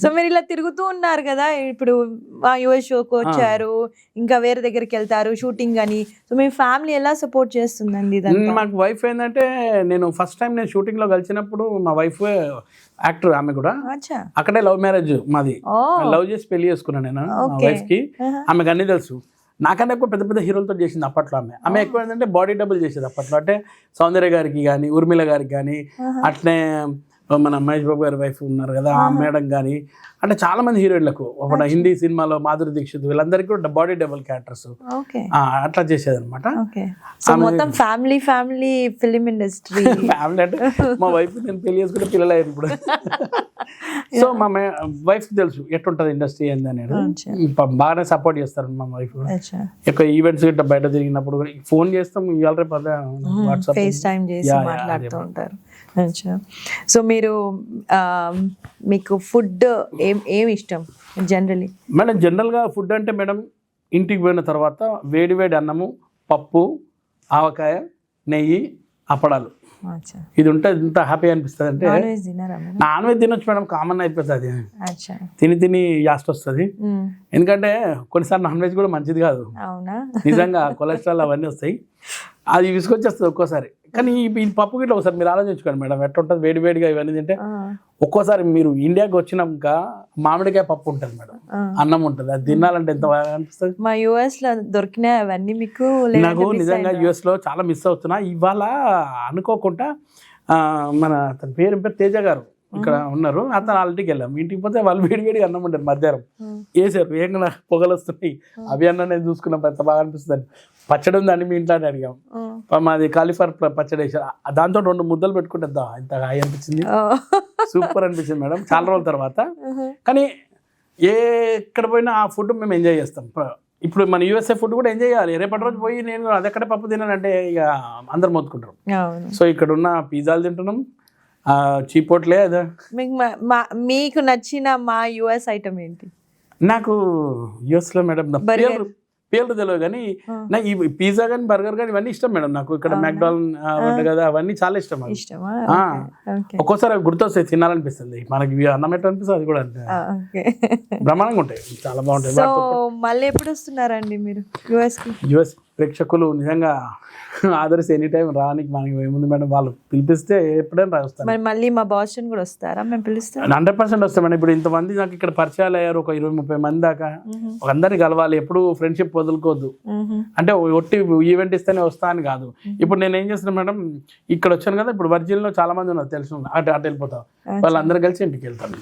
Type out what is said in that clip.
So మీరు ఇలా తిరుగుతూ ఉన్నారు కదా, ఇప్పుడు మా యుఎస్ షోకి వచ్చారు, ఇంకా వేరే దగ్గరికి వెళ్తారు షూటింగ్ అని. సో మీ ఫ్యామిలీ ఎలా సపోర్ట్ చేస్తుందండి ఇదంతా? మాకు వైఫ్ ఏంటంటే, నేను ఫస్ట్ టైం నేను షూటింగ్ లో కలిసినప్పుడు మా వైఫ్ యాక్టర్, ఆమె కూడా అచ్చా. అక్కడే లవ్ మ్యారేజ్ మాది. లవ్ చేసి పెళ్లి చేసుకున్నాను నేను మా వైఫ్ కి. ఆమెకు అన్ని తెలుసు. నాకన్నా ఎక్కువ పెద్ద పెద్ద హీరోలతో చేసింది అప్పట్లో. ఆమె ఎక్కువ ఏంటంటే బాడీ డబుల్ చేసేది అప్పట్లో. అంటే సౌందర్య గారికి కానీ, ఉర్మిళ గారికి కానీ, అట్లనే మన మహేష్ బాబు గారి వైఫ్ ఉన్నారు కదా ఆ మేడం కానీ, అంటే చాలా మంది హీరోయిన్లకు ఒక హిందీ సినిమాలో మాధురి దీక్షిత్ వీళ్ళందరికీ కూడా బాడీ డబుల్ క్యారెక్టర్స్ అట్లా చేసేది అనమాట. Family film industry. ఫ్యామిలీ అంటే మా వైఫ్ నేను పెళ్లి చేసుకుంటే పిల్లలు అయ్యారు ఇప్పుడు. సో మా వైఫ్ తెలుసు ఎట్లుంటది ఇండస్ట్రీ ఏంది అనేది. బాగానే సపోర్ట్ చేస్తారు మా వైఫ్. ఎక్కువ ఈవెంట్స్ గిట్ట బయట తిరిగినప్పుడు ఫోన్ చేస్తాం, ఇవాళ రేపు వాట్సాప్ ఫేస్ టైం చేసి మాట్లాడుతూ ఉంటారు. సో మీరు మీకు ఫుడ్ ఏమి ఇష్టం జనరలీ? మేడం జనరల్గా ఫుడ్ అంటే మేడం, ఇంటికి పోయిన తర్వాత వేడి వేడి అన్నము, పప్పు, ఆవకాయ, నెయ్యి, అప్పడాలు, ఇది ఉంటే ఎంత హ్యాపీ అనిపిస్తుంది అంటే. నాన్ వెజ్ తినొచ్చు మేడం, కామన్ అయిపోతుంది. తిని తిని యాస్ట్ వస్తుంది. ఎందుకంటే కొన్నిసార్లు నాన్ వెజ్ కూడా మంచిది కాదు నిజంగా, కొలెస్ట్రాల్ అవన్నీ వస్తాయి, అది విసుకొచ్చేస్తుంది ఒక్కోసారి. కానీ ఈ పప్పు గిట్ల ఒకసారి మీరు ఆలోచించుకోండి మేడం, ఎట్లా ఉంటుంది వేడి వేడిగా ఇవన్నీ తింటే. ఒక్కోసారి మీరు ఇండియాకి వచ్చినాక మామిడికాయ పప్పు ఉంటుంది మేడం, అన్నం ఉంటుంది, అది తినాలంటే ఎంత బాగా అనిపిస్తుంది. మా యుఎస్ లో దొరికిన అవన్నీ మీకు నాకు నిజంగా యుఎస్ లో చాలా మిస్ అవుతున్నా. ఇవాళ అనుకోకుండా మన అతని పేరు తేజ గారు ఇక్కడ ఉన్నారు, అతను ఆల్రెడీకి వెళ్ళాం. ఇంటికి పోతే వాళ్ళు వేడి వేడిగా అన్నం ఉంటారు, మధ్యాహ్నం వేసారు, ఏం పొగలు వస్తున్నాయి. అవి అన్న నేను చూసుకున్నాం, ఎంత బాగా అనిపిస్తుంది. పచ్చడి ఉందండి మీ ఇంట్లో అని అడిగాం, మాది కాలీఫ్లవర్ పచ్చడి వేసారు, దాంతో 2 ముద్దలు పెట్టుకుంటే ఎంత హాయి అనిపించింది, సూపర్ అనిపించింది మేడం చాలా రోజుల తర్వాత. కానీ ఎక్కడ పోయినా ఆ ఫుడ్ మేము ఎంజాయ్ చేస్తాం. ఇప్పుడు మన యూఎస్ఏ ఫుడ్ కూడా ఎంజాయ్ చేయాలి. రేపటి రోజు పోయి నేను అదెక్కడే పప్పు తిన్నానంటే ఇక అందరు మొత్తుకుంటారు. సో ఇక్కడ ఉన్న పిజ్జాలు తింటున్నాం, చీపోట్లే అదా. మీకు నచ్చిన మా యుఎస్ ఐటమ్ ఏంటి? నాకు యుఎస్ లో మేడం పేర్లు తెలియదు కానీ నాకు ఈ పిజ్జా కానీ బర్గర్ కానీ ఇవన్నీ ఇష్టం మేడం. నాకు ఇక్కడ మెక్డానల్డ్ కదా అవన్నీ చాలా ఇష్టం. ఒక్కోసారి అవి గుర్తొస్తాయి, తినాలనిపిస్తుంది. మనకి అన్నం ఎట్లా అనిపిస్తుంది అది కూడా బ్రహ్మాండంగా ఉంటాయి, చాలా బాగుంటాయి. మళ్ళీ ఎప్పుడు వస్తున్నారండి మీరు యుఎస్? ప్రేక్షకులు నిజంగా ఆదర్శ ఎనీ టైం రానికి మనకి ఏముంది మేడం, వాళ్ళు పిలిపిస్తే ఎప్పుడైనా రాస్తాను. మళ్ళీ మా బాస్టన్ కూడా వస్తారా? మేము పిలుస్తాం, 100% వస్తాం మేడం. ఇప్పుడు ఇంతమంది నాకు ఇక్కడ పరిచయాలు అయ్యారు, ఒక 20-30 మంది దాకా. అందరినీ కలవాలి, ఎప్పుడు ఫ్రెండ్షిప్ వదులుకోవద్దు. అంటే ఒట్టి ఈవెంట్ ఇస్తేనే వస్తా అని కాదు. ఇప్పుడు నేను ఏం చేస్తున్నా మేడం, ఇక్కడ వచ్చాను కదా, ఇప్పుడు వర్జిన్లో చాలా మంది ఉన్నారు తెలిసిన, అటు వెళ్ళిపోతాం, వాళ్ళందరూ కలిసి ఇంటికి వెళ్తాను.